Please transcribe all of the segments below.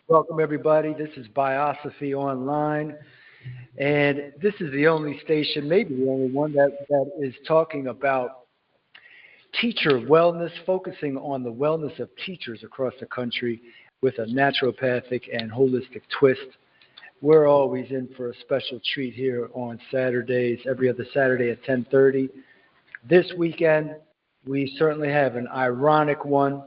Welcome, everybody. This is Biosophy Online, and this is the only station, maybe the only one, that is talking about teacher wellness, focusing on the wellness of teachers across the country with a naturopathic and holistic twist. We're always in for a special treat here on Saturdays, every other Saturday at 10:30. This weekend, we certainly have an ironic one.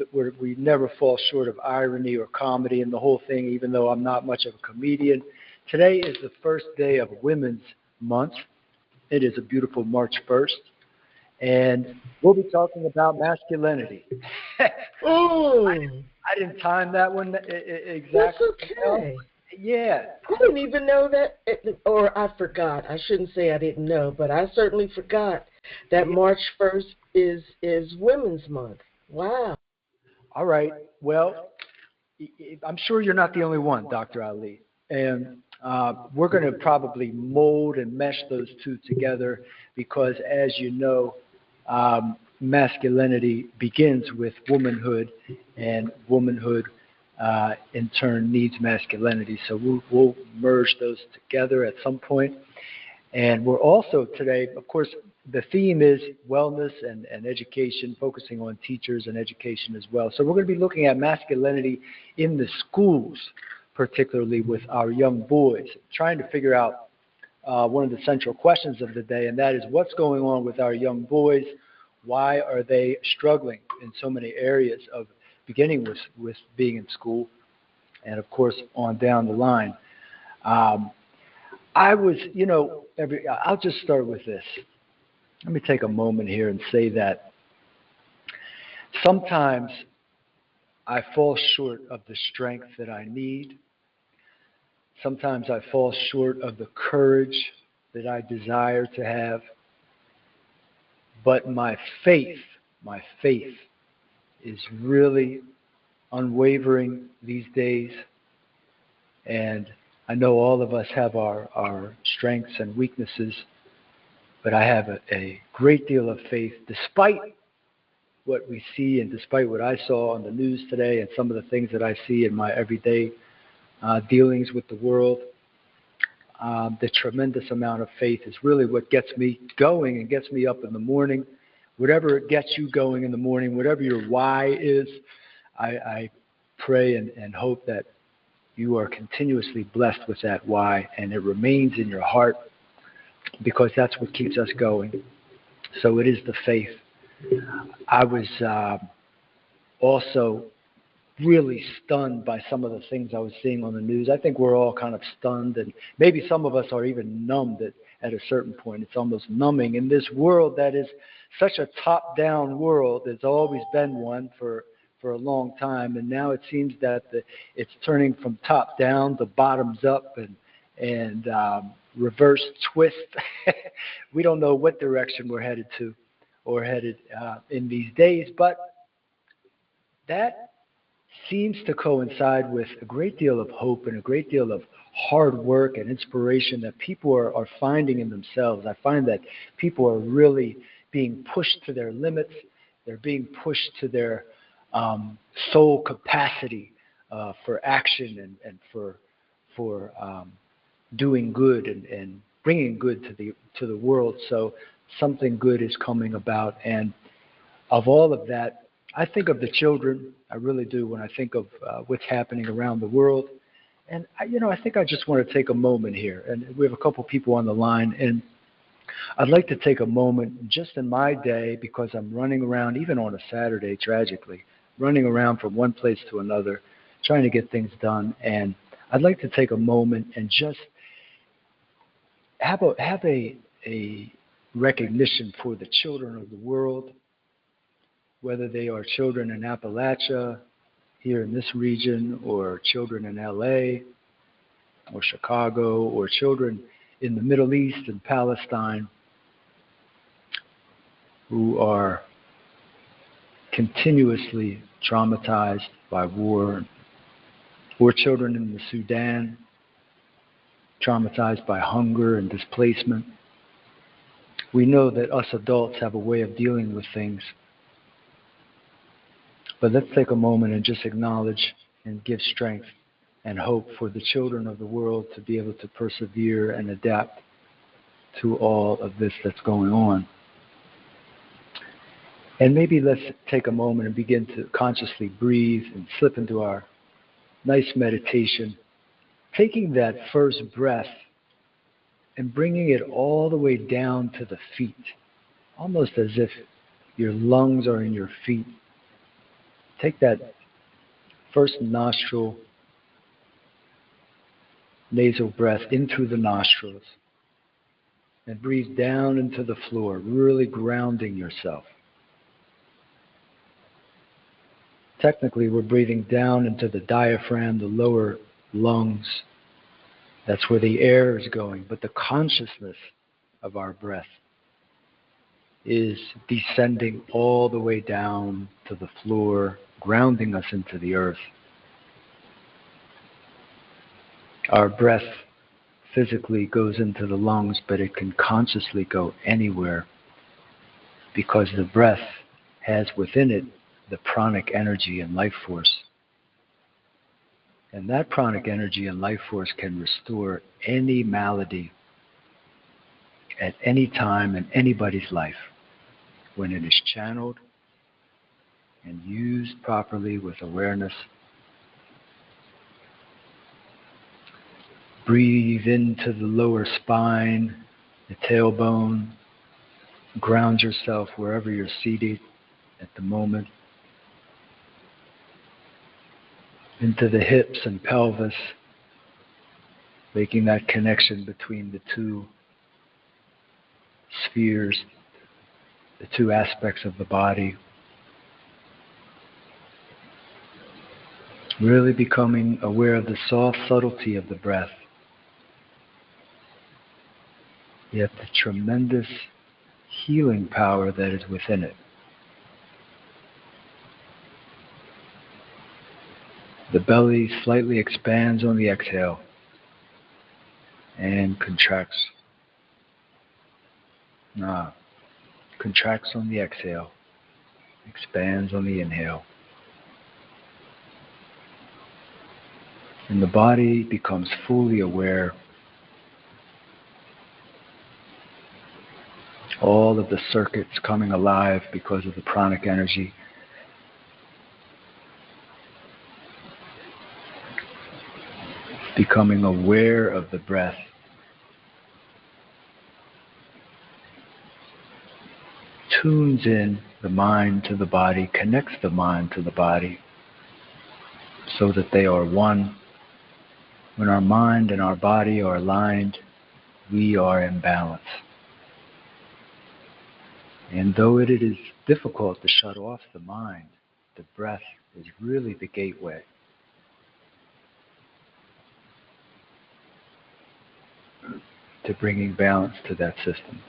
Where we never fall short of irony or comedy in the whole thing, even though I'm not much of a comedian. Today is the first day of Women's Month. It is a beautiful March 1st, and we'll be talking about masculinity. I, didn't, Mm, I didn't time that one that's exactly. Well, okay. yeah, I didn't even know that, or I forgot. I shouldn't say I didn't know, but I certainly forgot that yeah. March 1st is Women's Month. Wow. All right. Well, I'm sure you're not the only one, Dr. Ali. And we're going to probably mold and mesh those two together because, as you know, masculinity begins with womanhood, and womanhood in turn needs masculinity. So we'll merge those together at some point. And we're also today, of course, the theme is wellness and education, focusing on teachers and education as well. So we're going to be looking at masculinity in the schools, particularly with our young boys, trying to figure out one of the central questions of the day, and that is what's going on with our young boys? Why are they struggling in so many areas of beginning with being in school and, of course, on down the line? Um, I was, I'll just start with this. Let me take a moment here and say that sometimes I fall short of the strength that I need. Sometimes I fall short of the courage that I desire to have. But my faith is really unwavering these days. And I know all of us have our strengths and weaknesses, but I have a great deal of faith despite what we see and despite what I saw on the news today and some of the things that I see in my everyday dealings with the world. The tremendous amount of faith is really what gets me going and gets me up in the morning. Whatever gets you going in the morning, whatever your why is, I pray and hope that you are continuously blessed with that why and it remains in your heart because that's what keeps us going. So it is the faith. I was also really stunned by some of the things I was seeing on the news. I think we're all kind of stunned, and maybe some of us are even numbed at a certain point. It's almost numbing in this world that is such a top-down world. There's always been one for a long time, and now it seems that it's turning from top down to bottoms up and reverse twist. We don't know what direction we're headed to or headed in these days, but that seems to coincide with a great deal of hope and a great deal of hard work and inspiration that people are finding in themselves. I find that people are really being pushed to their limits. They're being pushed to their soul capacity for action and for doing good and bringing good to the world. So something good is coming about, and of all of that, I think of the children. I really do when I think of what's happening around the world. And I think I just want to take a moment here, and we have a couple people on the line, and I'd like to take a moment just in my day because I'm running around, even on a Saturday, tragically, running around from one place to another, trying to get things done. And I'd like to take a moment and just have a recognition for the children of the world, whether they are children in Appalachia, here in this region, or children in LA, or Chicago, or children in the Middle East and Palestine who are continuously traumatized by war, or children in the Sudan traumatized by hunger and displacement. We know that us adults have a way of dealing with things, but let's take a moment and just acknowledge and give strength and hope for the children of the world to be able to persevere and adapt to all of this that's going on. And maybe let's take a moment and begin to consciously breathe and slip into our nice meditation, taking that first breath and bringing it all the way down to the feet, almost as if your lungs are in your feet. Take that first nostril, nasal breath in through the nostrils and breathe down into the floor, really grounding yourself. Technically, we're breathing down into the diaphragm, the lower lungs. That's where the air is going. But the consciousness of our breath is descending all the way down to the floor, grounding us into the earth. Our breath physically goes into the lungs, but it can consciously go anywhere because the breath has within it the pranic energy and life force. And that pranic energy and life force can restore any malady at any time in anybody's life when it is channeled and used properly with awareness. Breathe into the lower spine, the tailbone. Ground yourself wherever you're seated at the moment. Into the hips and pelvis, making that connection between the two spheres, the two aspects of the body. Really becoming aware of the soft subtlety of the breath, yet the tremendous healing power that is within it. The belly slightly expands on the exhale and contracts. Contracts on the exhale, expands on the inhale. And the body becomes fully aware. All of the circuits coming alive because of the pranic energy. Becoming aware of the breath. Tunes in the mind to the body, connects the mind to the body so that they are one. When our mind and our body are aligned, we are in balance. And though it is difficult to shut off the mind, the breath is really the gateway. To bringing balance to that system.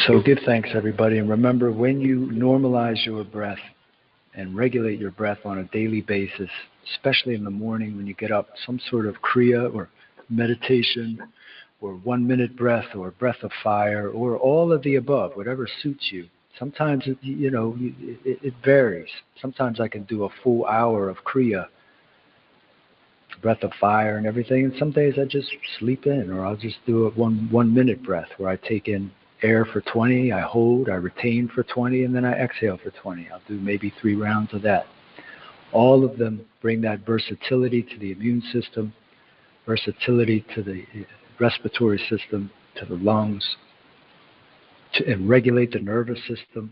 So give thanks, everybody, and remember, when you normalize your breath and regulate your breath on a daily basis, especially in the morning when you get up, some sort of kriya or meditation or 1 minute breath or breath of fire or all of the above, whatever suits you. Sometimes, it varies. Sometimes I can do a full hour of kriya, breath of fire and everything, and some days I just sleep in, or I'll just do a one minute breath where I take in air for 20, I hold, I retain for 20, and then I exhale for 20. I'll do maybe 3 rounds of that. All of them bring that versatility to the immune system, versatility to the respiratory system, to the lungs, and regulate the nervous system.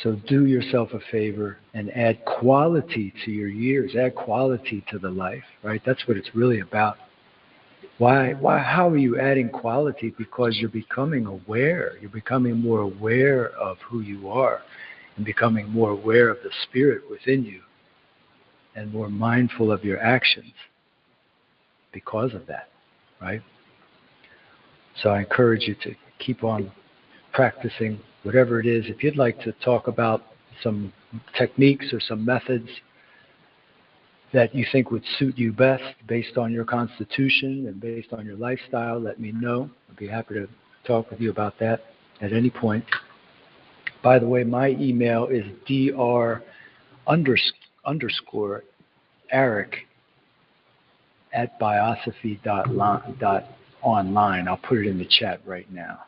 So do yourself a favor and add quality to your years, add quality to the life, right? That's what it's really about. How are you adding quality? Because you're becoming aware. You're becoming more aware of who you are and becoming more aware of the spirit within you and more mindful of your actions because of that, right? So I encourage you to keep on practicing whatever it is. If you'd like to talk about some techniques or some methods that you think would suit you best based on your constitution and based on your lifestyle, let me know. I'd be happy to talk with you about that. at any point. By the way, my email is dr_eric@biosophy.online. I'll put it in the chat right now.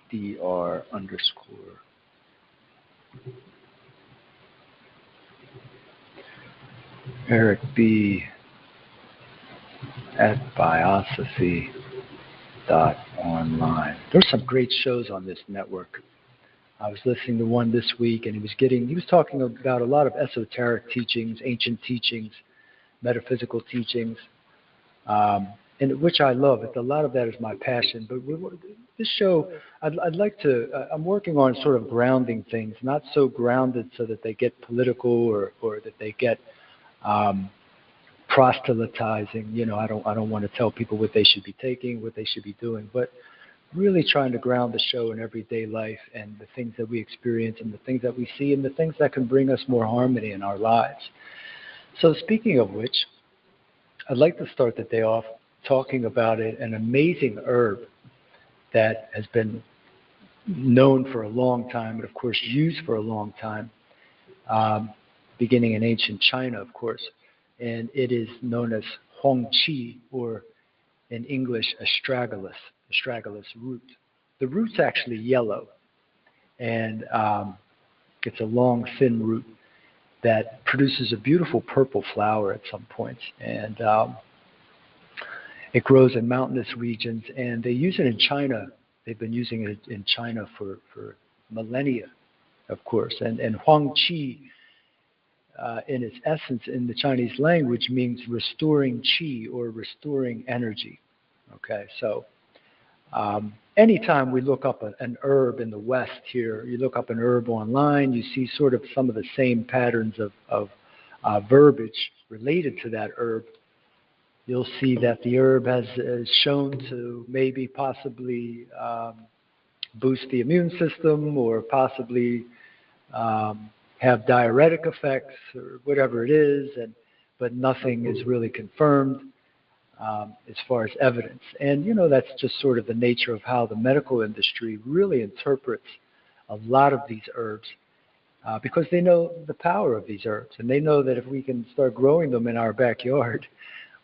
dr underscore Eric B at biosophy.online. There's some great shows on this network. I was listening to one this week, and he was talking about a lot of esoteric teachings, ancient teachings, metaphysical teachings, and which I love. A lot of that is my passion. But this show, I'd like to. I'm working on sort of grounding things, not so grounded so that they get political or that they get proselytizing. I don't want to tell people what they should be taking, what they should be doing, but really trying to ground the show in everyday life and the things that we experience and the things that we see and the things that can bring us more harmony in our lives. So speaking of which, I'd like to start the day off talking about an amazing herb that has been known for a long time, and of course used for a long time, beginning in ancient China, of course, and it is known as Hongqi, or in English, astragalus root. The root's actually yellow, and it's a long, thin root that produces a beautiful purple flower at some points, and it grows in mountainous regions, and they use it in China. They've been using it in China for millennia, of course, and Huangqi, in its essence in the Chinese language, means restoring qi or restoring energy. Okay, so anytime we look up an herb in the West here, you look up an herb online, you see sort of some of the same patterns of verbiage related to that herb. You'll see that the herb has shown to maybe possibly boost the immune system or possibly have diuretic effects or whatever it is, but nothing is really confirmed as far as evidence. And, that's just sort of the nature of how the medical industry really interprets a lot of these herbs because they know the power of these herbs. And they know that if we can start growing them in our backyard,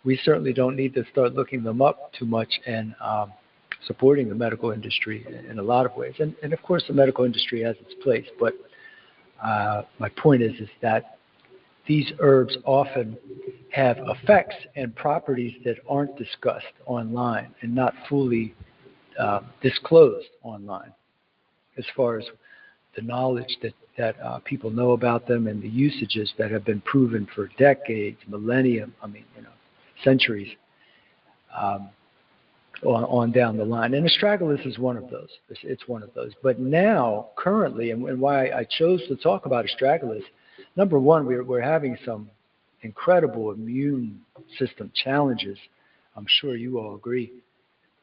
we certainly don't need to start looking them up too much and supporting the medical industry in a lot of ways. And of course, the medical industry has its place. But my point is that these herbs often have effects and properties that aren't discussed online and not fully disclosed online, as far as the knowledge that people know about them and the usages that have been proven for decades, millennium, centuries on down the line. And astragalus is one of those. It's one of those. But now, currently, and why I chose to talk about astragalus, number one, we're having some incredible immune system challenges. I'm sure you all agree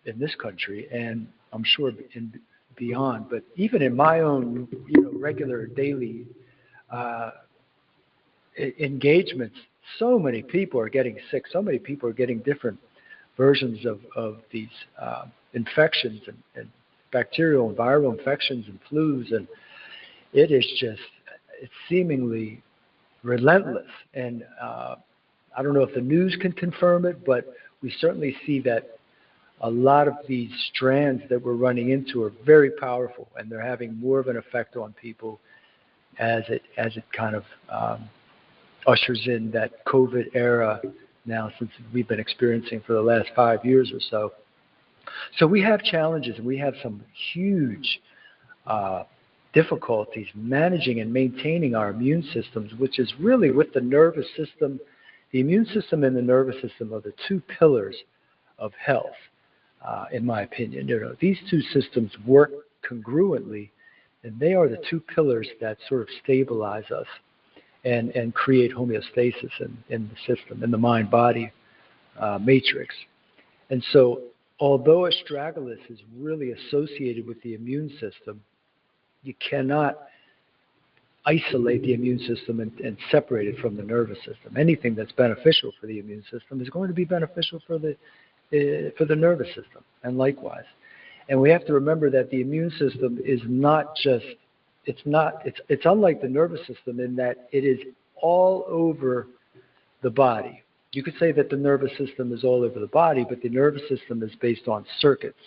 in this country, and I'm sure in beyond. But even in my own, regular daily engagements, so many people are getting sick. So many people are getting different versions of these infections and bacterial and viral infections and flus, and it's seemingly relentless. And I don't know if the news can confirm it, but we certainly see that a lot of these strands that we're running into are very powerful, and they're having more of an effect on people as it kind of ushers in that COVID era now, since we've been experiencing for the last 5 years or so. So we have challenges, and we have some huge difficulties managing and maintaining our immune systems, which is really with the nervous system. The immune system and the nervous system are the two pillars of health, in my opinion. These two systems work congruently, and they are the two pillars that sort of stabilize us and create homeostasis in the system, in the mind-body matrix. And so, although astragalus is really associated with the immune system, you cannot isolate the immune system and separate it from the nervous system. Anything that's beneficial for the immune system is going to be beneficial for the nervous system, and likewise. And we have to remember that the immune system is not just, it's unlike the nervous system in that it is all over the body. You could say that the nervous system is all over the body, but the nervous system is based on circuits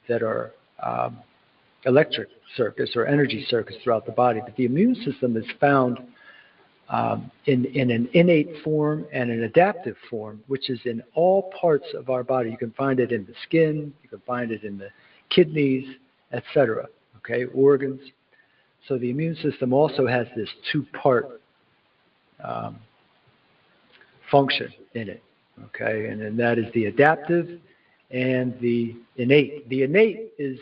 that are electric circuits or energy circuits throughout the body. But the immune system is found in an innate form and an adaptive form, which is in all parts of our body. You can find it in the skin, you can find it in the kidneys, etc. Okay, organs. So the immune system also has this two-part function in it. Okay, and then that is the adaptive and the innate. The innate is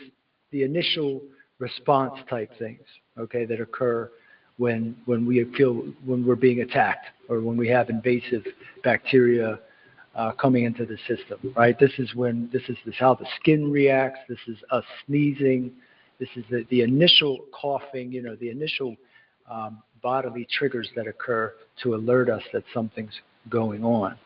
the initial response type things, okay, that occur when we're being attacked or when we have invasive bacteria coming into the system, right? This is how the skin reacts. This is us sneezing. This is the initial coughing. The initial bodily triggers that occur to alert us that something's going on.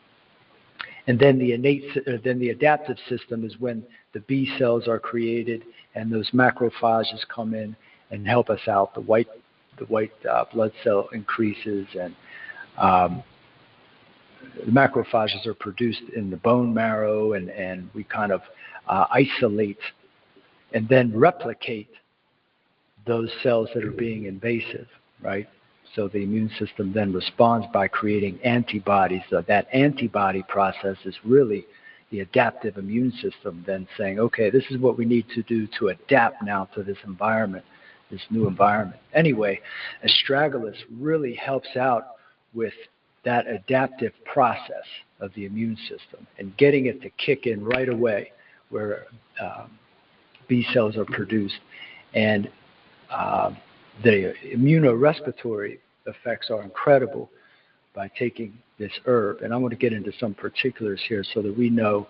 And then the adaptive system is when the B cells are created and those macrophages come in and help us out. The white blood cell increases, and the macrophages are produced in the bone marrow, and we kind of isolate and then replicate those cells that are being invasive, right? So the immune system then responds by creating antibodies. So that antibody process is really the adaptive immune system then saying, okay, this is what we need to do to adapt now to this environment, this new environment. Anyway, astragalus really helps out with that adaptive process of the immune system and getting it to kick in right away where B cells are produced. And the immunorespiratory effects are incredible by taking this herb. And I'm going to get into some particulars here so that we know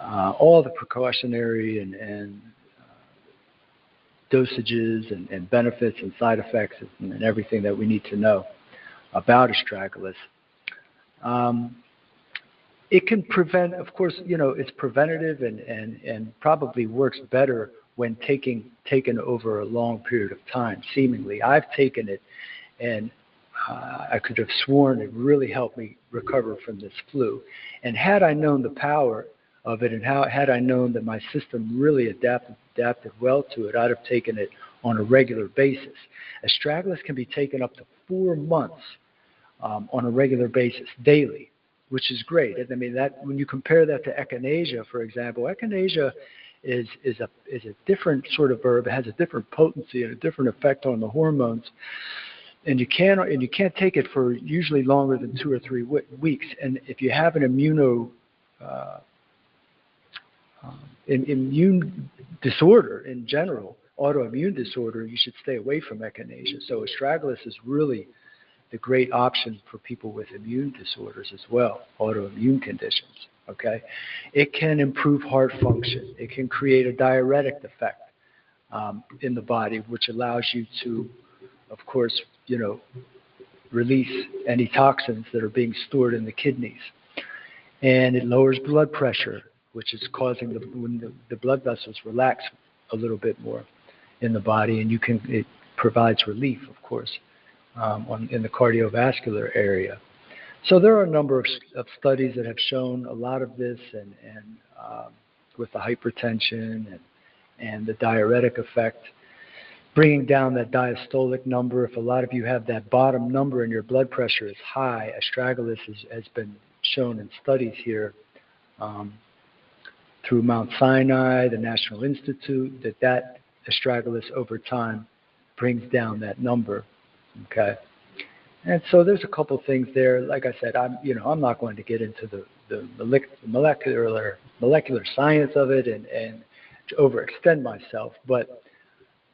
all the precautionary and dosages and benefits and side effects and everything that we need to know about astragalus. It can prevent, of course, it's preventative and probably works better when taken over a long period of time, seemingly. I've taken it, and I could have sworn it really helped me recover from this flu. And had I known the power of it, and had I known that my system really adapted well to it, I'd have taken it on a regular basis. Astragalus can be taken up to 4 months on a regular basis, daily, which is great. I mean, that when you compare that to echinacea, for example, echinacea is a different sort of herb. It has a different potency and a different effect on the hormones, and you can't take it for usually longer than 2 or 3 weeks. And if you have an immune disorder in general, autoimmune disorder, you should stay away from echinacea. So astragalus is really the great option for people with immune disorders as well, autoimmune conditions. Okay, it can improve heart function. It can create a diuretic effect in the body, which allows you to, of course, release any toxins that are being stored in the kidneys. And it lowers blood pressure, which is causing when the blood vessels relax a little bit more in the body, and it provides relief, of course, in the cardiovascular area. So there are a number of studies that have shown a lot of this, and with the hypertension and the diuretic effect, bringing down that diastolic number. If a lot of you have that bottom number and your blood pressure is high, astragalus has been shown in studies here through Mount Sinai, the National Institute, that astragalus over time brings down that number. Okay. And so there's a couple things there. Like I said, I'm not going to get into the molecular science of it and to overextend myself, but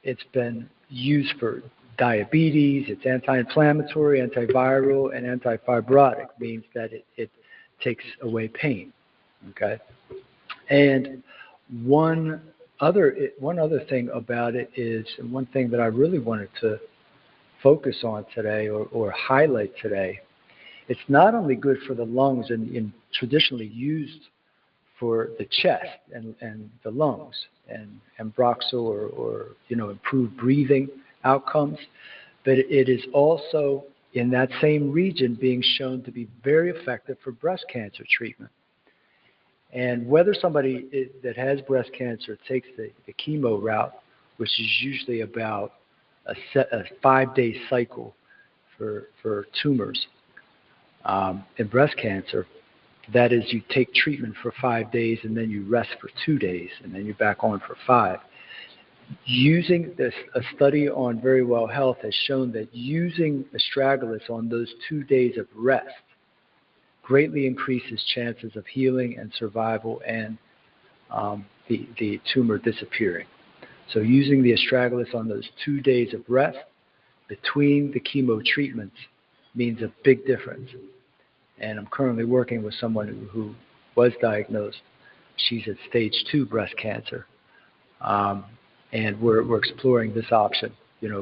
it's been used for diabetes. It's anti-inflammatory, antiviral, and antifibrotic. Means that it takes away pain. Okay. And one other thing about it is, and one thing that I really wanted to focus on today or highlight today, it's not only good for the lungs and traditionally used for the chest and the lungs, and Broxil or improved breathing outcomes. But it is also in that same region being shown to be very effective for breast cancer treatment. And whether somebody that has breast cancer takes the chemo route, which is usually about a 5-day cycle for tumors in breast cancer, that is, you take treatment for 5 days and then you rest for 2 days and then you're back on for 5. Using this, a study on Very Well Health has shown that using astragalus on those 2 days of rest greatly increases chances of healing and survival and the tumor disappearing. So using the astragalus on those 2 days of rest between the chemo treatments means a big difference. And I'm currently working with someone who was diagnosed. She's at stage 2 breast cancer. And we're exploring this option,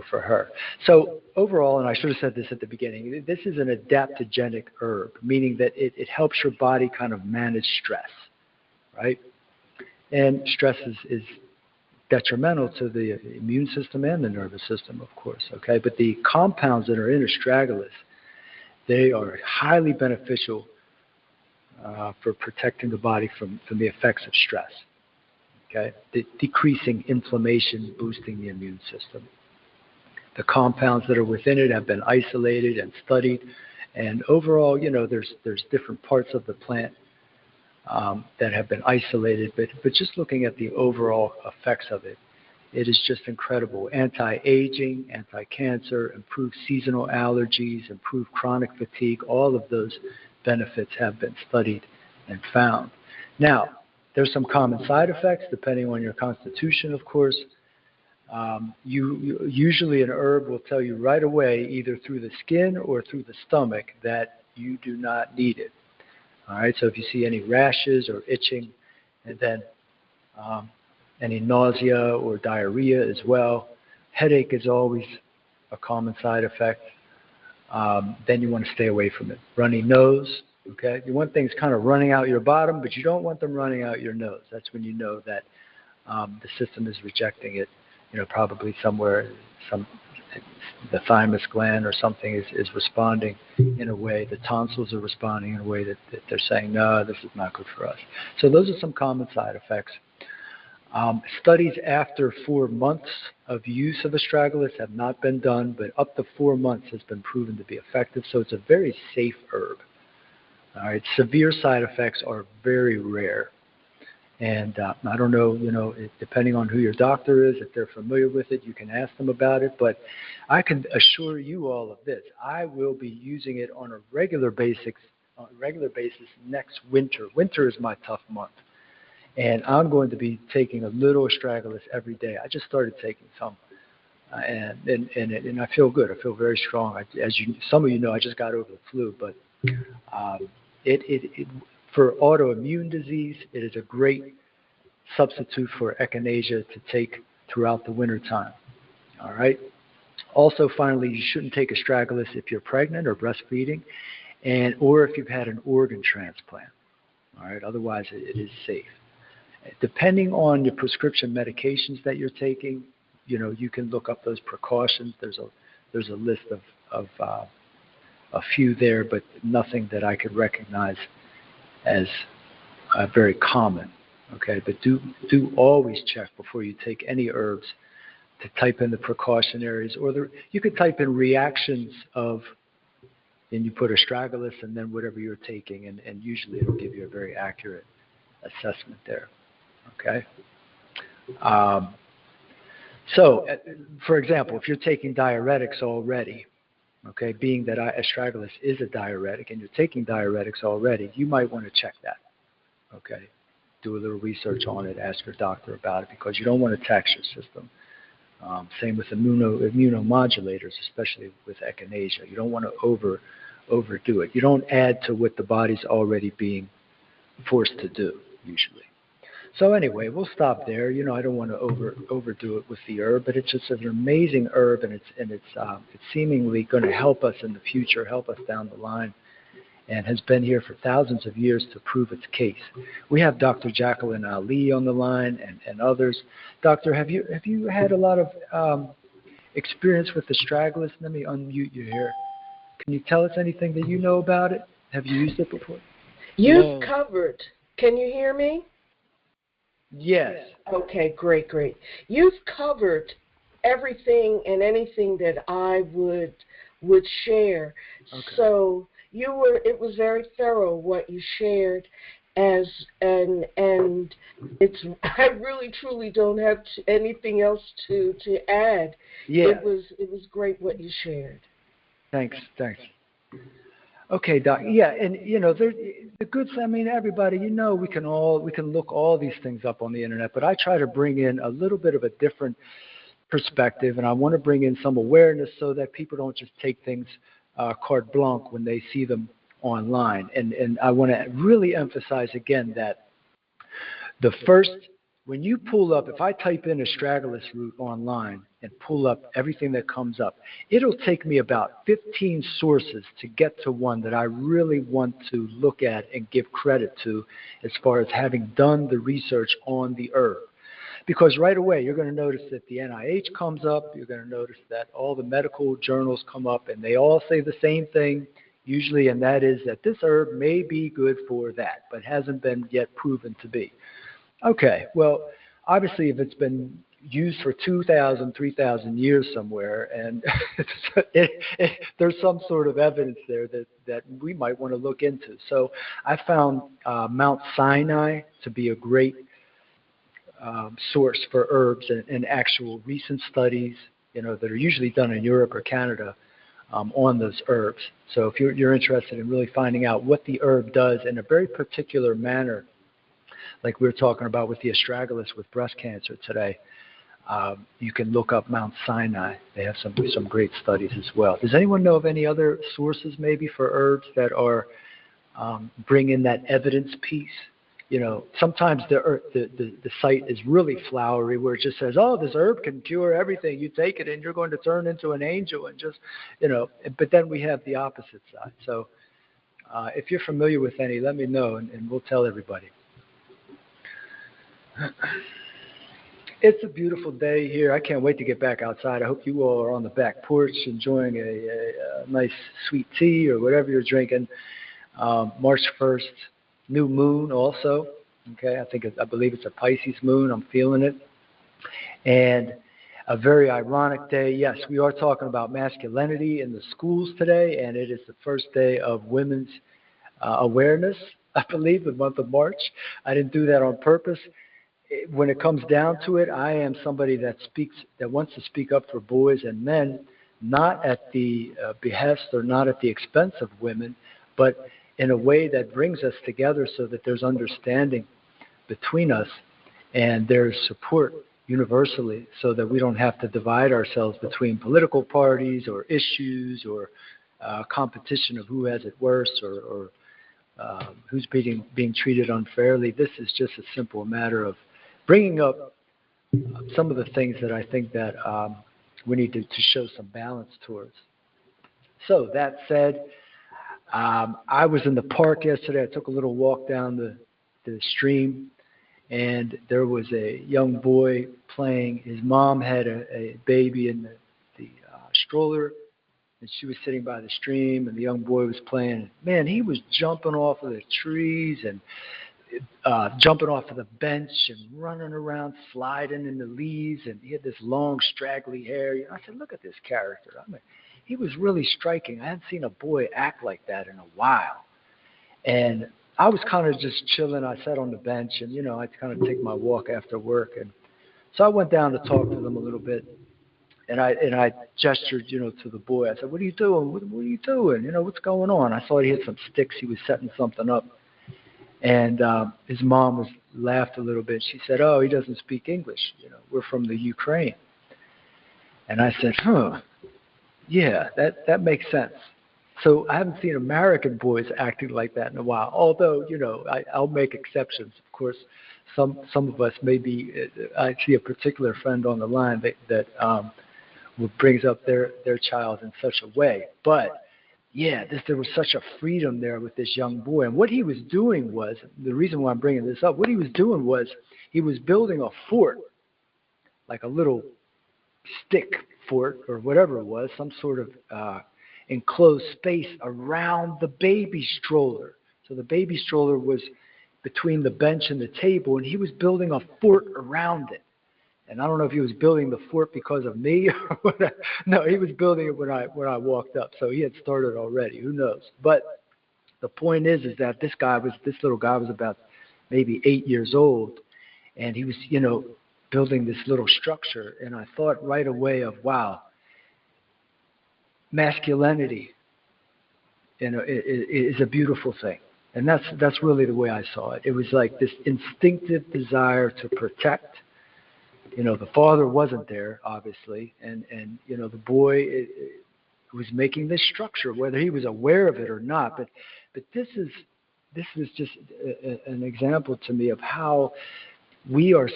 for her. So overall, and I should have said this at the beginning, this is an adaptogenic herb, meaning that it helps your body kind of manage stress, right? And stress is detrimental to the immune system and the nervous system, of course, okay? But the compounds that are in astragalus, they are highly beneficial for protecting the body from the effects of stress, okay? Decreasing inflammation, boosting the immune system. The compounds that are within it have been isolated and studied, and overall, there's different parts of the plant that have been isolated, but just looking at the overall effects of it, it is just incredible. Anti-aging, anti-cancer, improved seasonal allergies, improved chronic fatigue, all of those benefits have been studied and found. Now, there's some common side effects depending on your constitution, of course. Usually an herb will tell you right away, either through the skin or through the stomach, that you do not need it. All right, so if you see any rashes or itching, and then any nausea or diarrhea as well, headache is always a common side effect, then you want to stay away from it. Runny nose, okay? You want things kind of running out your bottom, but you don't want them running out your nose. That's when you know that the system is rejecting it. Probably somewhere, the thymus gland or something is responding in a way, the tonsils are responding in a way that they're saying, no, this is not good for us. So those are some common side effects. Studies after 4 months of use of astragalus have not been done, but up to 4 months has been proven to be effective, so it's a very safe herb. All right, severe side effects are very rare. And I don't know, depending on who your doctor is, if they're familiar with it, you can ask them about it. But I can assure you all of this. I will be using it on a regular basis next winter. Winter is my tough month. And I'm going to be taking a little astragalus every day. I just started taking some. And I feel good. I feel very strong. Some of you know, I just got over the flu. But for autoimmune disease, it is a great substitute for echinacea to take throughout the winter time. All right. Also, finally, you shouldn't take astragalus if you're pregnant or breastfeeding, or if you've had an organ transplant. All right. Otherwise, it is safe. Depending on your prescription medications that you're taking, you can look up those precautions. There's a list of a few there, but nothing that I could recognize as very common. Okay, but do always check before you take any herbs to type in the precautionaries, or you could type in reactions of, and you put astragalus and then whatever you're taking, and usually it'll give you a very accurate assessment there. Okay. So, for example, if you're taking diuretics already, okay, being that astragalus is a diuretic and you're taking diuretics already, you might want to check that. Okay. Do a little research on it, ask your doctor about it, because you don't want to tax your system. Same with immunomodulators, especially with echinacea. You don't want to overdo it. You don't add to what the body's already being forced to do, usually. So anyway, we'll stop there. I don't want to overdo it with the herb, but it's just an amazing herb, and it's seemingly going to help us in the future, help us down the line. and has been here for thousands of years to prove its case. We have Dr. Jacqueline Ali on the line and others. Doctor, have you had a lot of experience with astragalus? Let me unmute you here. Can you tell us anything that you know about it? Have you used it before? You've covered. Can you hear me? Yes. Okay, great. You've covered everything and anything that I would share. Okay. So it was very thorough what you shared, and it's I really truly don't have anything else to add. Yeah. It was great what you shared. Thanks. Okay, Doc. Yeah, and the good. I mean, everybody. We can look all these things up on the internet, but I try to bring in a little bit of a different perspective, and I want to bring in some awareness so that people don't just take things carte blanche when they see them online. And I want to really emphasize again that when you pull up, if I type in astragalus root online and pull up everything that comes up, it'll take me about 15 sources to get to one that I really want to look at and give credit to as far as having done the research on the herb. Because right away, you're going to notice that the NIH comes up, you're going to notice that all the medical journals come up, and they all say the same thing, usually, and that is that this herb may be good for that, but hasn't been yet proven to be. Okay, well, obviously, if it's been used for 2,000, 3,000 years somewhere, and there's some sort of evidence there that we might want to look into. So I found Mount Sinai to be a great source for herbs and actual recent studies, that are usually done in Europe or Canada on those herbs. So if you're interested in really finding out what the herb does in a very particular manner, like we were talking about with the astragalus with breast cancer today, you can look up Mount Sinai. They have some great studies as well. Does anyone know of any other sources maybe for herbs that are bringing that evidence piece? Sometimes the site is really flowery where it just says, oh, this herb can cure everything. You take it and you're going to turn into an angel and just, but then we have the opposite side. So if you're familiar with any, let me know and we'll tell everybody. It's a beautiful day here. I can't wait to get back outside. I hope you all are on the back porch enjoying a nice sweet tea or whatever you're drinking. March 1st, new moon also. Okay, I believe it's a Pisces moon. I'm feeling it. And a very ironic day. Yes, we are talking about masculinity in the schools today, and it is the first day of women's awareness, I believe, the month of March. I didn't do that on purpose. When it comes down to it, I am somebody that wants to speak up for boys and men, not at the behest or not at the expense of women, but in a way that brings us together so that there's understanding between us and there's support universally so that we don't have to divide ourselves between political parties or issues or competition of who has it worse or who's being treated unfairly. This is just a simple matter of bringing up some of the things that I think that we need to show some balance towards. So that said, I was in the park yesterday. I took a little walk down the stream, and there was a young boy playing. His mom had a baby in the stroller, and she was sitting by the stream, and the young boy was playing. Man, he was jumping off of the trees and jumping off of the bench and running around, sliding in the leaves, and he had this long, straggly hair. I said, look at this character. I mean, he was really striking. I hadn't seen a boy act like that in a while. And I was kind of just chilling. I sat on the bench, and, I kind of take my walk after work. And so I went down to talk to them a little bit. And I gestured, to the boy. I said, what are you doing? What are you doing? What's going on? I saw he had some sticks. He was setting something up. And his mom laughed a little bit. She said, oh, he doesn't speak English. We're from the Ukraine. And I said, yeah, that makes sense. So I haven't seen American boys acting like that in a while. Although, I'll make exceptions. Of course, some of us maybe, I see a particular friend on the line that brings up their child in such a way. But yeah, there was such a freedom there with this young boy. And what he was doing was, the reason why I'm bringing this up, what he was doing was he was building a fort, like a little stick fort or whatever it was, some sort of enclosed space around the baby stroller. So the baby stroller was between the bench and the table, and he was building a fort around it. And I don't know if he was building the fort because of me or what. No, he was building it when I walked up. So he had started already. Who knows? But the point is that this little guy was about maybe 8 years old, and he was, building this little structure. And I thought right away of, wow, masculinity, is a beautiful thing. And that's really the way I saw it. It was like this instinctive desire to protect. The father wasn't there, obviously, and the boy was making this structure, whether he was aware of it or not. But this is just an example to me of how we are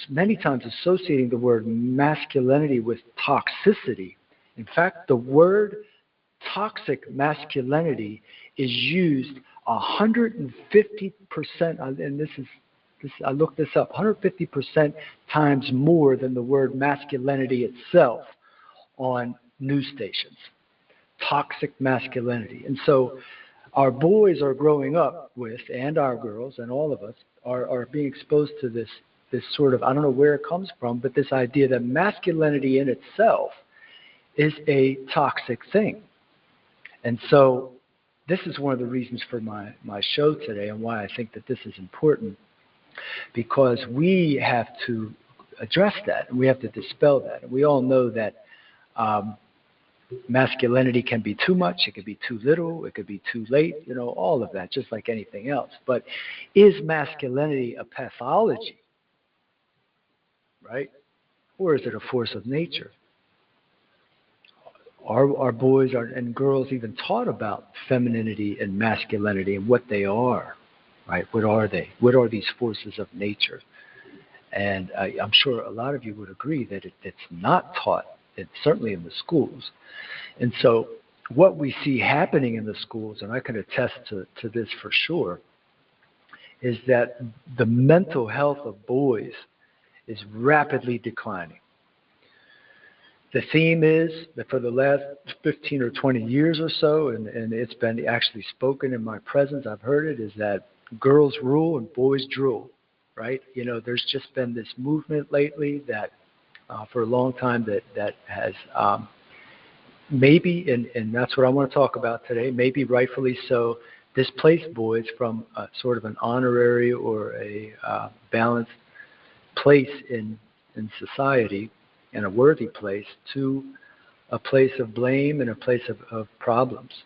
many times associating the word masculinity with toxicity. In fact, the word toxic masculinity is used 150%, and this I looked this up, 150% times more than the word masculinity itself on news stations. Toxic masculinity. And so our boys are growing up with, and our girls, and all of us, are being exposed to this sort of, I don't know where it comes from, but this idea that masculinity in itself is a toxic thing. And so this is one of the reasons for my show today and why I think that this is important, because we have to address that and we have to dispel that. And we all know that masculinity can be too much, it could be too little, it could be too late, all of that, just like anything else. But is masculinity a pathology, right? Or is it a force of nature? Our boys and girls even taught about femininity and masculinity and what they are, right? What are they? What are these forces of nature? And I'm sure a lot of you would agree that it's not taught, certainly in the schools. And so what we see happening in the schools, and I can attest to this for sure, is that the mental health of boys is rapidly declining. The theme is that for the last 15 or 20 years or so, and it's been actually spoken in my presence, I've heard it, is that girls rule and boys drool, right? There's just been this movement lately that for a long time that has maybe, and that's what I want to talk about today, maybe rightfully so, displaced boys from sort of an honorary or a balanced place in society, and a worthy place, to a place of blame and a place of problems.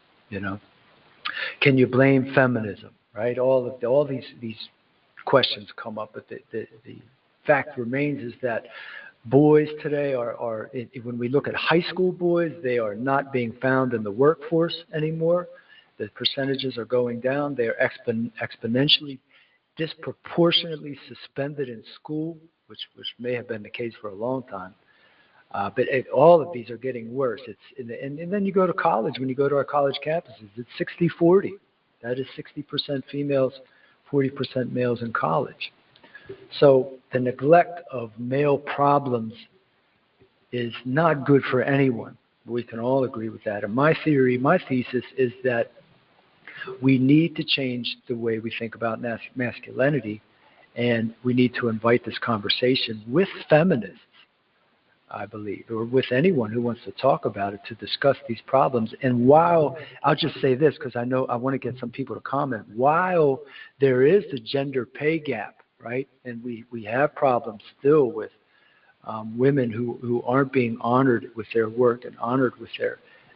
Can you blame feminism, right? All these questions come up, but the fact remains is that boys today are when we look at high school boys, they are not being found in the workforce anymore. The percentages are going down. They are exponentially, disproportionately suspended in school, which may have been the case for a long time. But all of these are getting worse. And then you go to college. When you go to our college campuses, it's 60-40. That is 60% females, 40% males in college. So the neglect of male problems is not good for anyone. We can all agree with that. And my thesis is that we need to change the way we think about masculinity, and we need to invite this conversation with feminists, I believe, or with anyone who wants to talk about it, to discuss these problems. And while, I'll just say this because I know I want to get some people to comment, while there is the gender pay gap, right, and we have problems still with women who aren't being honored with their work and honored with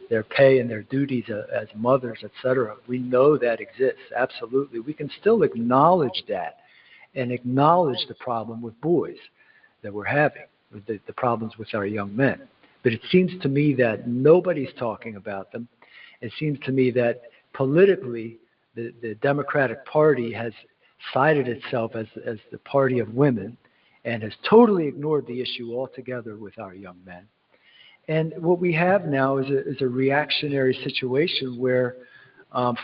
their pay and their duties as mothers, etc. We know that exists, absolutely. We can still acknowledge that and acknowledge the problem with boys that we're having, the problems with our young men. But it seems to me that nobody's talking about them. It seems to me that politically the Democratic Party has cited itself as the party of women and has totally ignored the issue altogether with our young men. And what we have now is a reactionary situation where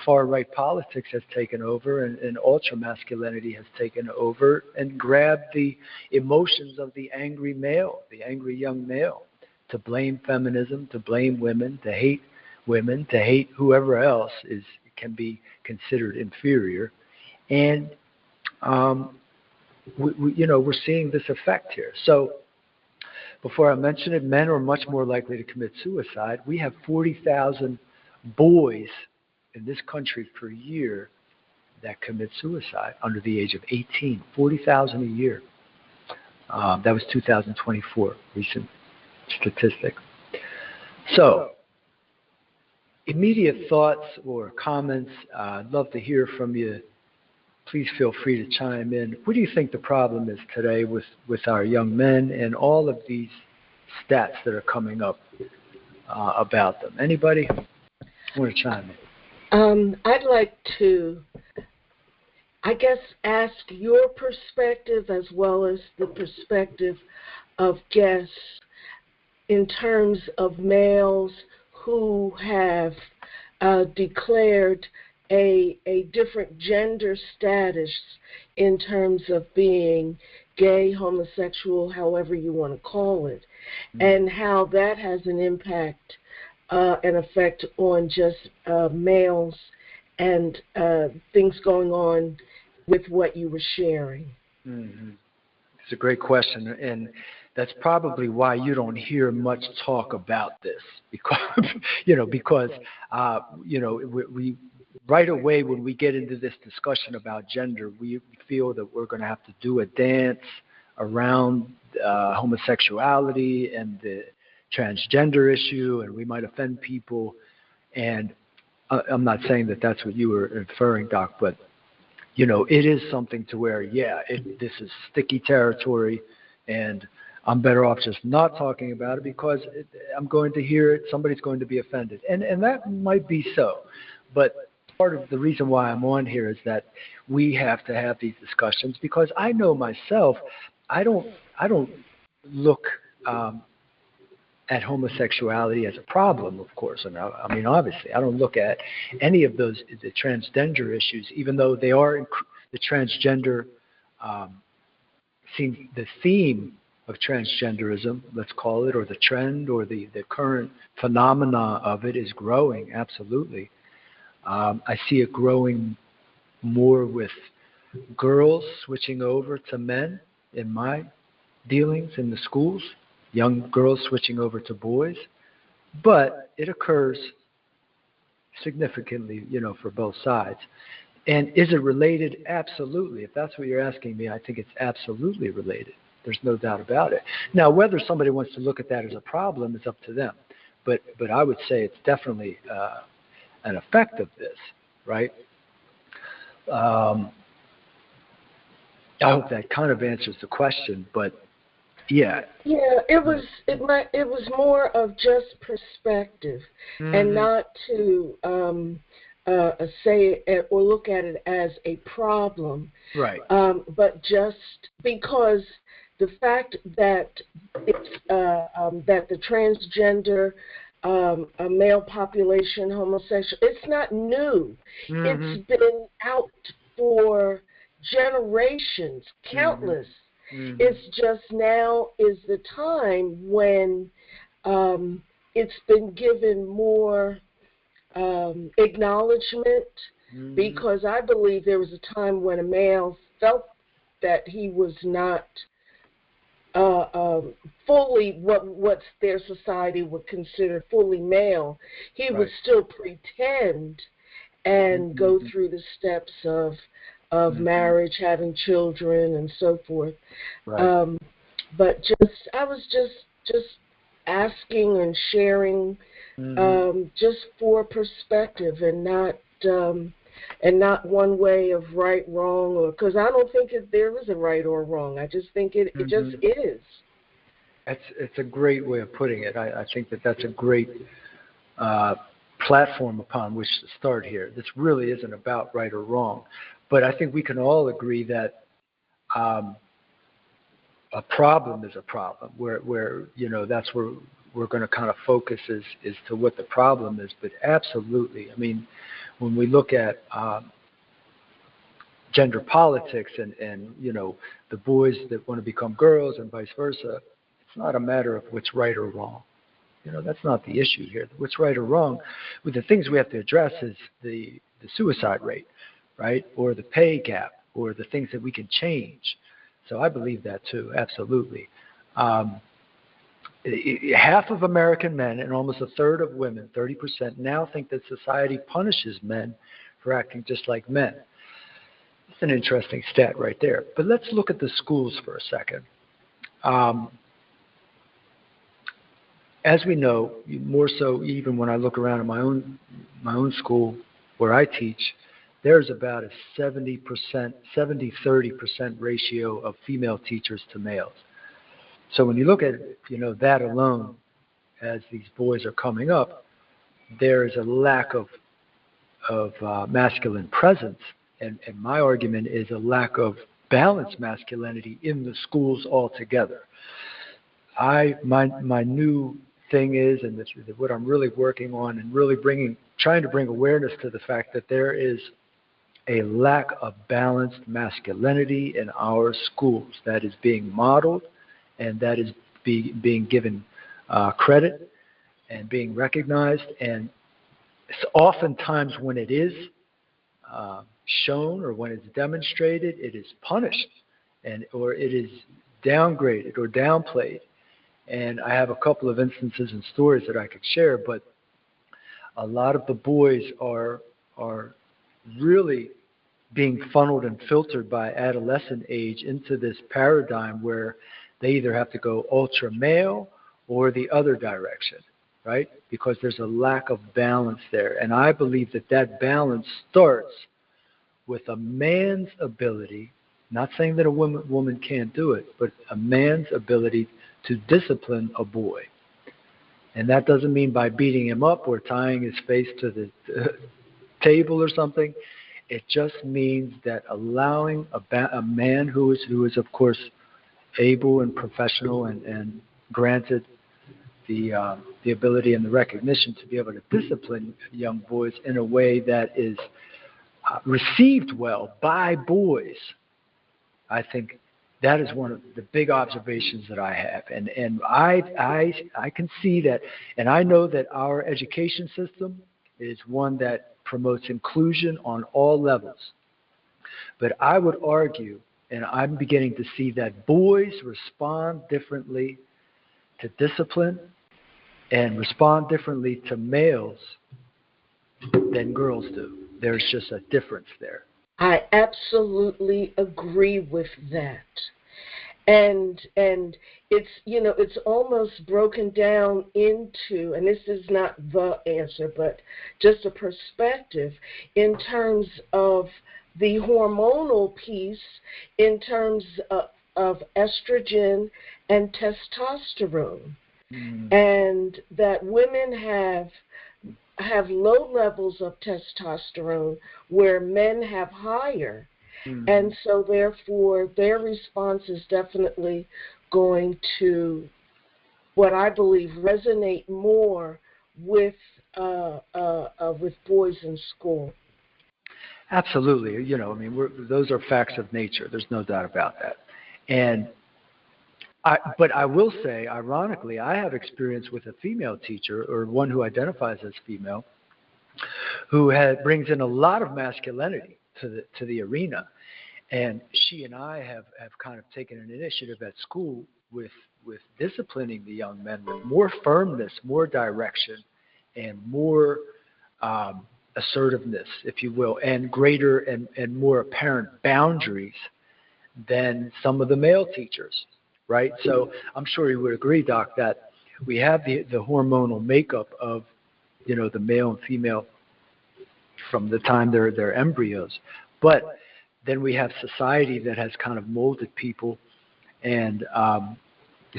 far-right politics has taken over, and ultra-masculinity has taken over and grabbed the emotions of the angry male, the angry young male, to blame feminism, to blame women, to hate whoever else can be considered inferior. And we're seeing this effect here. So before I mention it, men are much more likely to commit suicide. We have 40,000 boys in this country per year that commit suicide under the age of 18. 40,000 a year. That was 2024, recent statistic. So, immediate thoughts or comments, I'd love to hear from you. Please feel free to chime in. What do you think the problem is today with our young men and all of these stats that are coming up about them? Anybody want to chime in? I'd like to, I guess, ask your perspective as well as the perspective of guests in terms of males who have declared a different gender status in terms of being gay, homosexual, however you want to call it, and how that has an impact, an effect on just males and things going on with what you were sharing. Mm-hmm. It's a great question, and that's probably why you don't hear much talk about this, because we right away when we get into this discussion about gender, we feel that we're going to have to do a dance around homosexuality and the transgender issue, and we might offend people. And I'm not saying that that's what you were inferring, Doc, but it is something to where, this is sticky territory, and I'm better off just not talking about it because I'm going to hear it, somebody's going to be offended. And that might be so. But part of the reason why I'm on here is that we have to have these discussions because I know myself, I don't look at homosexuality as a problem, of course. And I mean, obviously, I don't look at any of the transgender issues, even though they are the transgender, seems the theme of transgenderism, let's call it, or the trend or the current phenomena of it is growing, absolutely. I see it growing more with girls switching over to men in my dealings in the schools, young girls switching over to boys, but it occurs significantly, for both sides. And is it related? Absolutely. If that's what you're asking me, I think it's absolutely related. There's no doubt about it. Now, whether somebody wants to look at that as a problem is up to them. But I would say it's definitely an effect of this, right? I hope that kind of answers the question, but yeah. Yeah, it was more of just perspective, and not to say it or look at it as a problem, right? But just because the fact that it's that the transgender male population homosexual, it's not new. It's been out for generations, countless. It's just now is the time when it's been given more acknowledgement, because I believe there was a time when a male felt that he was not fully what their society would consider fully male. He would still pretend and go through the steps of marriage, having children, and so forth. Right. But I was just asking and sharing, just for perspective, and not one way of right, wrong, or because I don't think there is a right or wrong. I just think it just is. It's a great way of putting it. I think that's a great platform upon which to start here. This really isn't about right or wrong, but I think we can all agree that a problem is a problem. Where that's where we're going to kind of focus as to what the problem is. But absolutely, I mean, when we look at gender politics and the boys that want to become girls and vice versa, it's not a matter of what's right or wrong. That's not the issue here. What's right or wrong, with the things we have to address is the suicide rate, right, or the pay gap, or the things that we can change. So I believe that too, absolutely. Half of American men and almost a third of women, 30%, now think that society punishes men for acting just like men. It's an interesting stat right there. But let's look at the schools for a second. As we know, more so even when I look around at my own school where I teach, there's about a 70%, 30% ratio of female teachers to males. So when you look at that alone, as these boys are coming up, there is a lack of masculine presence, and my argument is a lack of balanced masculinity in the schools altogether. My new thing is, and this is what I'm really working on, and really trying to bring awareness to the fact that there is a lack of balanced masculinity in our schools that is being modeled, and that is being given credit and being recognized. And oftentimes when it is shown or when it's demonstrated, it is punished, or it is downgraded or downplayed. And I have a couple of instances and stories that I could share, but a lot of the boys are really being funneled and filtered by adolescent age into this paradigm where they either have to go ultra male or the other direction, right? Because there's a lack of balance there. And I believe that balance starts with a man's ability, not saying that a woman can't do it, but a man's ability to discipline a boy. And that doesn't mean by beating him up or tying his face to the table or something. It just means that allowing a man who is of course able and professional and granted the ability and the recognition to be able to discipline young boys in a way that is received well by boys. I think that is one of the big observations that I have, and I can see that, and I know that our education system is one that promotes inclusion on all levels. But I would argue, and I'm beginning to see, that boys respond differently to discipline and respond differently to males than girls do. There's just a difference there. I absolutely agree with that. And it's almost broken down into, and this is not the answer, but just a perspective in terms of the hormonal piece, in terms of estrogen and testosterone, and that women have low levels of testosterone where men have higher. And so therefore their response is definitely going to, what I believe, resonate more with boys in school. Absolutely. I mean, those are facts of nature. There's no doubt about that. And but I will say, ironically, I have experience with a female teacher, or one who identifies as female, who brings in a lot of masculinity to the arena. And she and I have kind of taken an initiative at school with disciplining the young men with more firmness, more direction, and more assertiveness, if you will, and greater and more apparent boundaries than some of the male teachers, right? So I'm sure you would agree, Doc, that we have the hormonal makeup of, the male and female from the time they're embryos. But then we have society that has kind of molded people and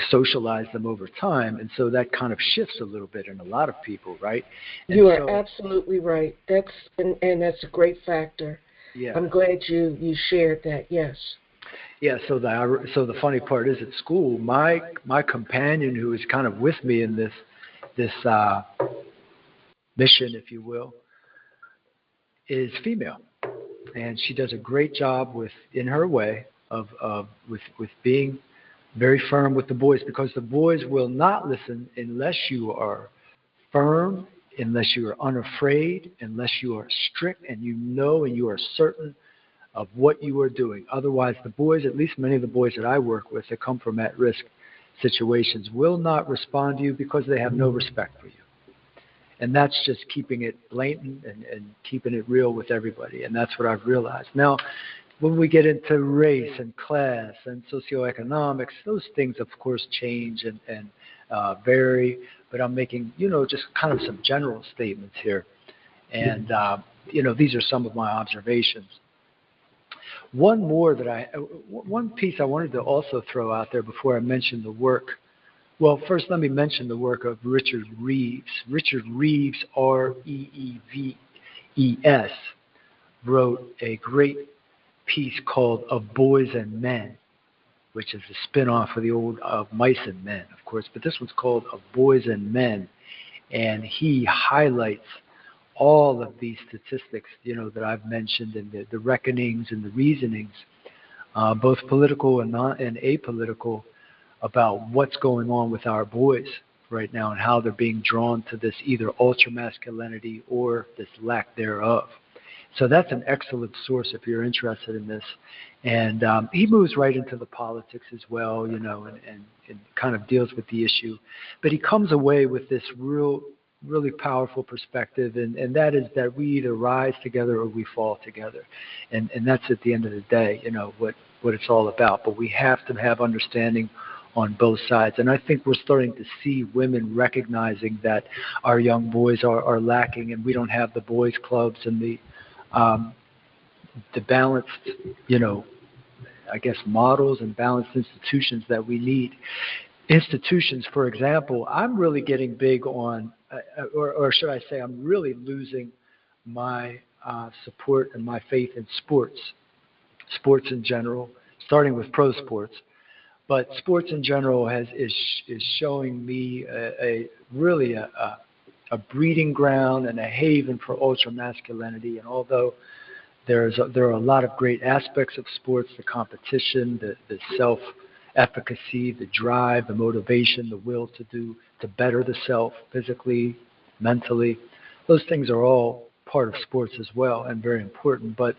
socialized them over time, and so that kind of shifts a little bit in a lot of people, right? And you are absolutely right. And that's a great factor. Yeah. I'm glad you shared that. Yes. Yeah. So the funny part is at school, my companion who is kind of with me in this mission, if you will, is female, and she does a great job in her way with being very firm with the boys, because the boys will not listen unless you are firm, unless you are unafraid, unless you are strict and and you are certain of what you are doing. Otherwise, the boys, at least many of the boys that I work with that come from at-risk situations, will not respond to you because they have no respect for you. And that's just keeping it blatant and keeping it real with everybody. And that's what I've realized. Now, when we get into race and class and socioeconomics, those things, of course, change and vary. But I'm making, just kind of some general statements here. And, these are some of my observations. One piece I wanted to also throw out there before I mention the work. Well, first let me mention the work of Richard Reeves. Richard Reeves, Reeves, wrote a great piece called Of Boys and Men, which is a spin-off of the old of Mice and Men, of course, but this one's called Of Boys and Men, and he highlights all of these statistics, that I've mentioned, and the reckonings and the reasonings, both political and apolitical, about what's going on with our boys right now and how they're being drawn to this either ultra-masculinity or this lack thereof. So that's an excellent source if you're interested in this. And he moves right into the politics as well, and kind of deals with the issue. But he comes away with this really powerful perspective, and that is that we either rise together or we fall together. And that's at the end of the day, what it's all about. But we have to have understanding on both sides. And I think we're starting to see women recognizing that our young boys are lacking, and we don't have the boys clubs and the balanced, I guess, models and balanced institutions that we need. Institutions, for example, I'm really getting big on, or should I say, I'm really losing my support and my faith in sports in general, starting with pro sports. But sports in general is showing me really a breeding ground and a haven for ultra masculinity. And although there are a lot of great aspects of sports, the competition, the self-efficacy, the drive, the motivation, the will to better the self physically, mentally, those things are all part of sports as well and very important. But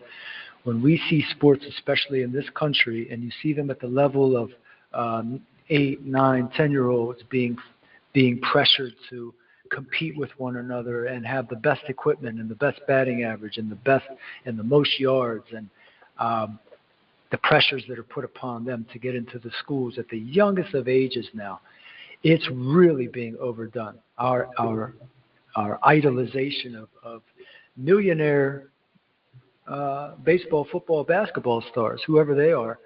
when we see sports, especially in this country, and you see them at the level of 8, 9, 10-year-olds being pressured to compete with one another and have the best equipment and the best batting average and the best and the most yards, and the pressures that are put upon them to get into the schools at the youngest of ages now, it's really being overdone. Our idolization of millionaire baseball, football, basketball stars, whoever they are,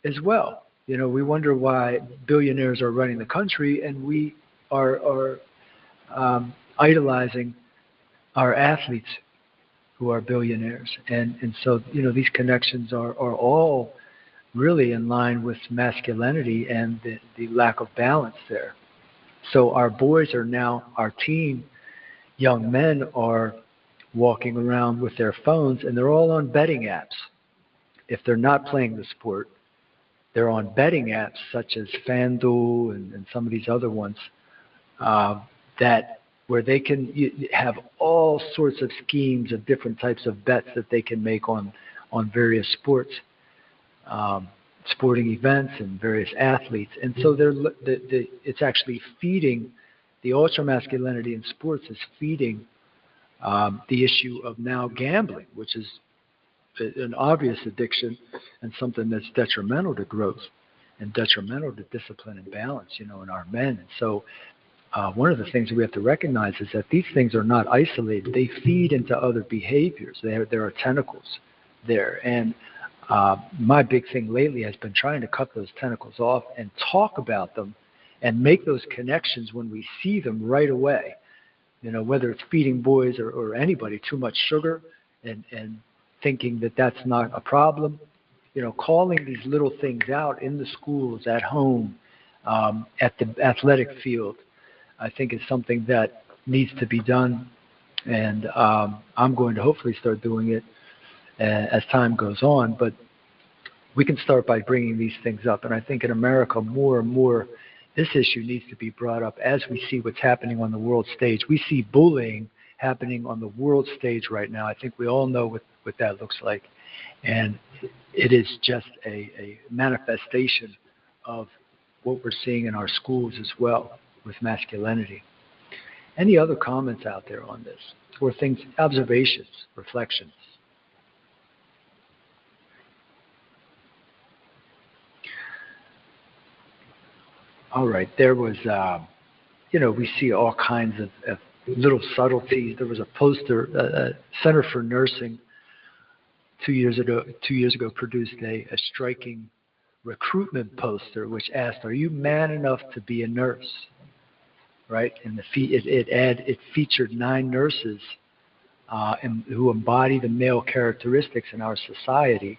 as well. We wonder why billionaires are running the country, and we are idolizing our athletes who are billionaires. And so, these connections are all really in line with masculinity and the lack of balance there. So our boys are now, our teen young men are walking around with their phones, and they're all on betting apps. If they're not playing the sport, they're on betting apps such as FanDuel and some of these other ones, where they can have all sorts of schemes of different types of bets that they can make on various sports, sporting events and various athletes. And so it's actually feeding, the ultra-masculinity in sports is feeding the issue of now gambling, which is an obvious addiction and something that's detrimental to growth and detrimental to discipline and balance, in our men. And so one of the things that we have to recognize is that these things are not isolated. They feed into other behaviors. There are tentacles there. And my big thing lately has been trying to cut those tentacles off and talk about them and make those connections when we see them right away. Whether it's feeding boys or anybody too much sugar and thinking that that's not a problem, calling these little things out in the schools, at home, at the athletic field, I think is something that needs to be done. And I'm going to hopefully start doing it as time goes on. But we can start by bringing these things up. And I think in America, more and more, this issue needs to be brought up as we see what's happening on the world stage. We see bullying happening on the world stage right now. I think we all know what that looks like. And it is just a manifestation of what we're seeing in our schools as well with masculinity. Any other comments out there on this? Or things, observations, reflections? All right, there was, we see all kinds of little subtleties. There was a poster, Center for Nursing 2 years ago produced a striking recruitment poster which asked, "Are you man enough to be a nurse?" Right, and it featured 9 nurses who embody the male characteristics in our society,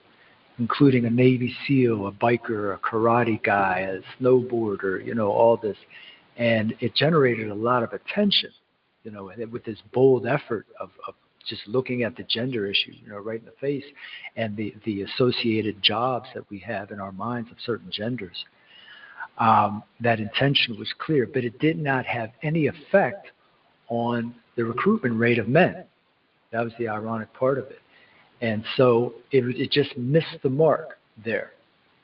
including a Navy SEAL, a biker, a karate guy, a snowboarder, all this. And it generated a lot of attention, with this bold effort of just looking at the gender issue, right in the face, and the associated jobs that we have in our minds of certain genders. That intention was clear, but it did not have any effect on the recruitment rate of men. That was the ironic part of it. And so it just missed the mark there,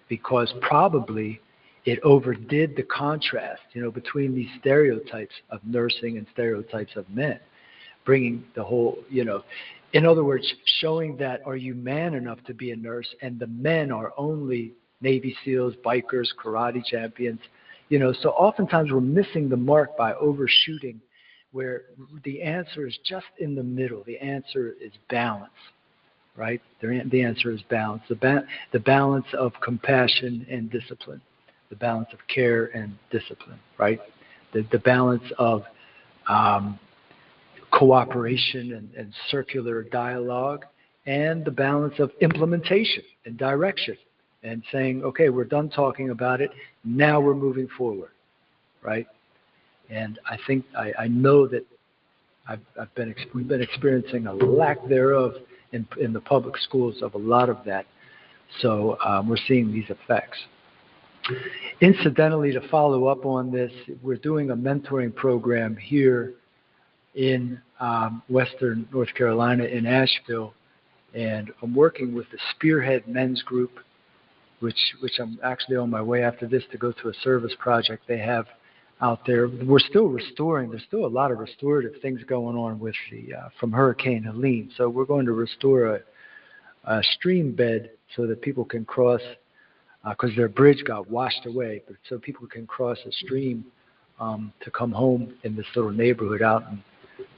because probably it overdid the contrast, between these stereotypes of nursing and stereotypes of men, bringing the whole, in other words, showing that are you man enough to be a nurse, and the men are only Navy SEALs, bikers, karate champions, so oftentimes we're missing the mark by overshooting, where the answer is just in the middle. The answer is balance. Right? The answer is balance. The balance of compassion and discipline. The balance of care and discipline. Right? The balance of cooperation and circular dialogue, and the balance of implementation and direction, and saying, okay, we're done talking about it. Now we're moving forward. Right? And I think I know that we've been experiencing a lack thereof in the public schools of a lot of that. So we're seeing these effects. Incidentally, to follow up on this, we're doing a mentoring program here in Western North Carolina, in Asheville, and I'm working with the Spearhead Men's Group, which I'm actually on my way after this to go to a service project they have out there. We're still restoring. There's still a lot of restorative things going on with from Hurricane Helene. So we're going to restore a stream bed so that people can cross, because their bridge got washed away, but so people can cross a stream to come home in this little neighborhood out in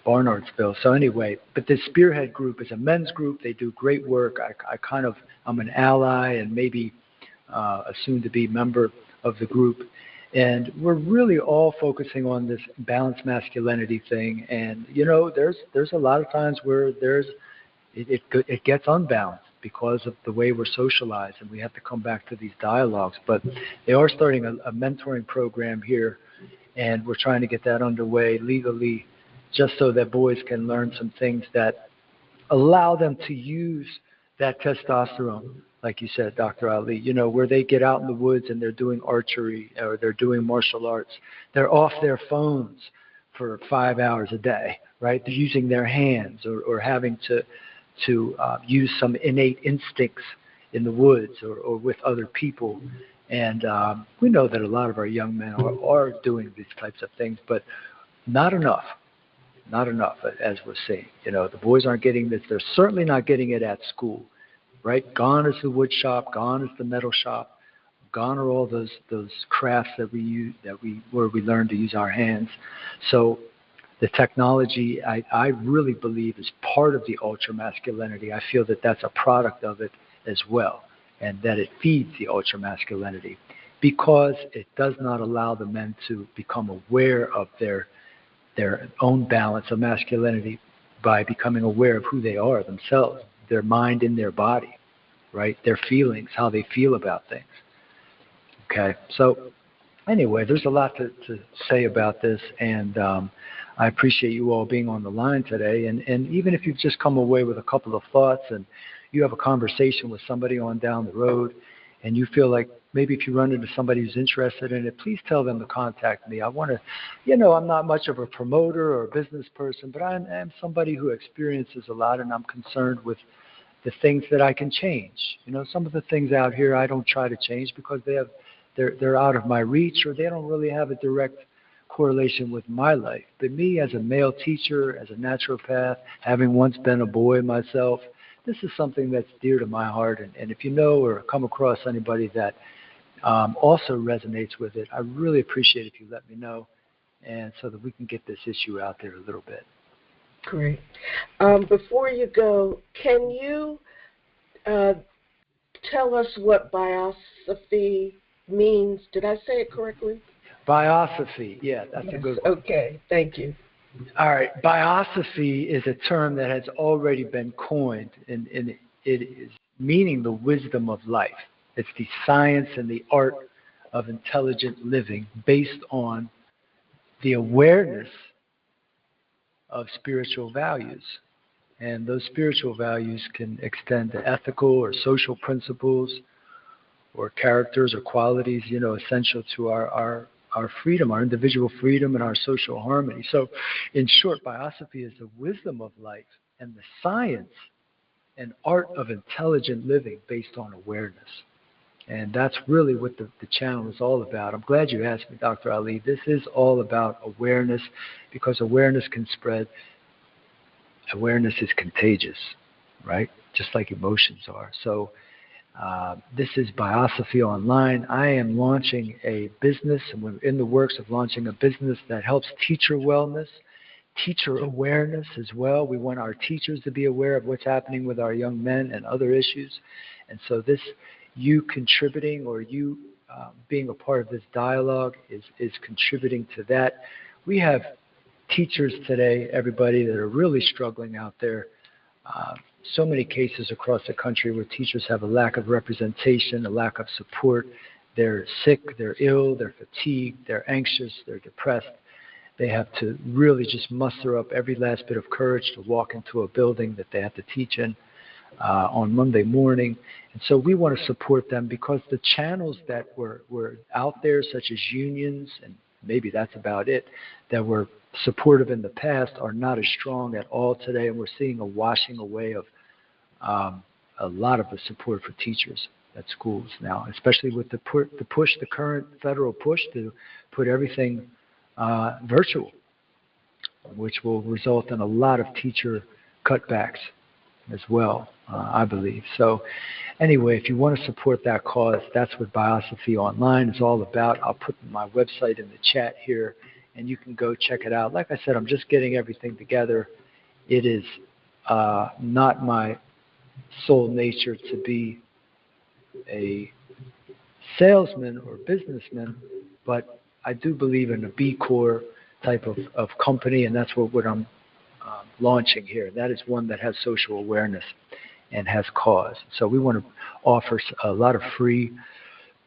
Barnardsville. So anyway, but this Spearhead group is a men's group. They do great work. I'm an ally and maybe a soon-to-be member of the group. And we're really all focusing on this balanced masculinity thing. And, there's a lot of times where it gets unbalanced because of the way we're socialized, and we have to come back to these dialogues. But they are starting a mentoring program here, and we're trying to get that underway legally, just so that boys can learn some things that allow them to use that testosterone, like you said, Dr. Ali, where they get out in the woods and they're doing archery or they're doing martial arts. They're off their phones for 5 hours a day, right? They're using their hands or having to use some innate instincts in the woods or with other people. And we know that a lot of our young men are doing these types of things, but not enough. Not enough, as we're seeing. The boys aren't getting this. They're certainly not getting it at school, right? Gone is the wood shop. Gone is the metal shop. Gone are all those crafts that we use, where we learn to use our hands. So the technology, I really believe, is part of the ultra masculinity. I feel that that's a product of it as well, and that it feeds the ultra masculinity, because it does not allow the men to become aware of their own balance of masculinity by becoming aware of who they are themselves, their mind and their body, right? Their feelings, how they feel about things. Okay, so anyway, there's a lot to say about this, and I appreciate you all being on the line today. And even if you've just come away with a couple of thoughts and you have a conversation with somebody on down the road and you feel like maybe if you run into somebody who's interested in it, please tell them to contact me. I want to, I'm not much of a promoter or a business person, but I am somebody who experiences a lot, and I'm concerned with the things that I can change. Some of the things out here I don't try to change because they're out of my reach, or they don't really have a direct correlation with my life. But me as a male teacher, as a naturopath, having once been a boy myself, this is something that's dear to my heart. And if you know or come across anybody that also resonates with it, I really appreciate if you let me know, and so that we can get this issue out there a little bit. Great. Before you go, can you tell us what biosophy means? Did I say it correctly? Biosophy, yeah, that's a good one. Okay, thank you. All right, biosophy is a term that has already been coined, and it is meaning the wisdom of life. It's the science and the art of intelligent living based on the awareness of spiritual values. And those spiritual values can extend to ethical or social principles or characters or qualities, essential to our freedom, our individual freedom, and our social harmony. So, in short, biosophy is the wisdom of life and the science and art of intelligent living based on awareness. And that's really what the channel is all about. I'm glad you asked me, Dr. Ali. This is all about awareness, because awareness can spread. Awareness is contagious, right? Just like emotions are. So this is Biosophy Online. I am launching a business, and we're in the works of launching a business that helps teacher wellness, teacher awareness as well. We want our teachers to be aware of what's happening with our young men and other issues. And so you contributing, or you being a part of this dialogue is contributing to that. We have teachers today, everybody, that are really struggling out there. So many cases across the country where teachers have a lack of representation, a lack of support. They're sick, they're ill, they're fatigued, they're anxious, they're depressed. They have to really just muster up every last bit of courage to walk into a building that they have to teach in on Monday morning. And so we want to support them, because the channels that were out there, such as unions, and maybe that's about it, that were supportive in the past, are not as strong at all today. And we're seeing a washing away of a lot of the support for teachers at schools now, especially with the current federal push to put everything virtual, which will result in a lot of teacher cutbacks as well, I believe. So anyway, if you want to support that cause, that's what Biosophy Online is all about. I'll put my website in the chat here, and you can go check it out. Like I said, I'm just getting everything together. It is not my sole nature to be a salesman or businessman, but I do believe in a B Corp type of company, and that's what I'm launching here. That is one that has social awareness and has cause. So we want to offer a lot of free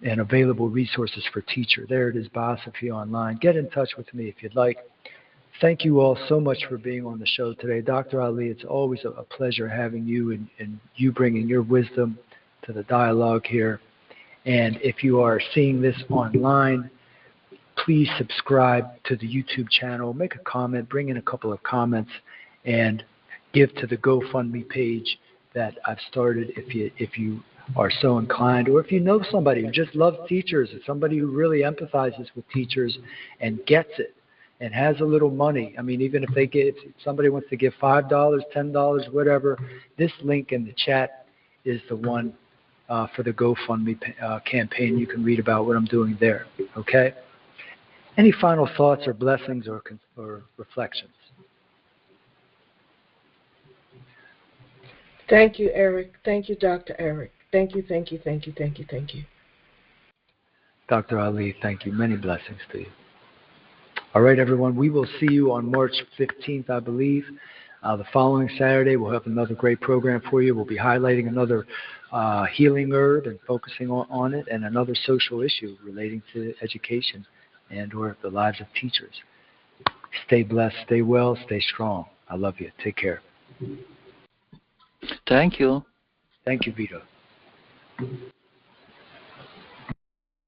and available resources for teacher. There it is, Biosophy Online. Get in touch with me if you'd like. Thank you all so much for being on the show today. Dr. Ali, it's always a pleasure having you and you bringing your wisdom to the dialogue here. And if you are seeing this online, please subscribe to the YouTube channel, make a comment, bring in a couple of comments, and give to the GoFundMe page that I've started if you are so inclined, or if you know somebody who just loves teachers, or somebody who really empathizes with teachers and gets it and has a little money. I mean, even if somebody wants to give $5, $10, whatever, this link in the chat is the one for the GoFundMe campaign. You can read about what I'm doing there. Okay? Any final thoughts or blessings or reflections? Thank you, Eric. Thank you, Dr. Eric. Thank you, thank you, thank you, thank you, thank you. Dr. Ali, thank you. Many blessings to you. All right, everyone. We will see you on March 15th, I believe. The following Saturday, we'll have another great program for you. We'll be highlighting another healing herb and focusing on it, and another social issue relating to education and or the lives of teachers. Stay blessed, stay well, stay strong. I love you. Take care. Thank you. Thank you, Vito.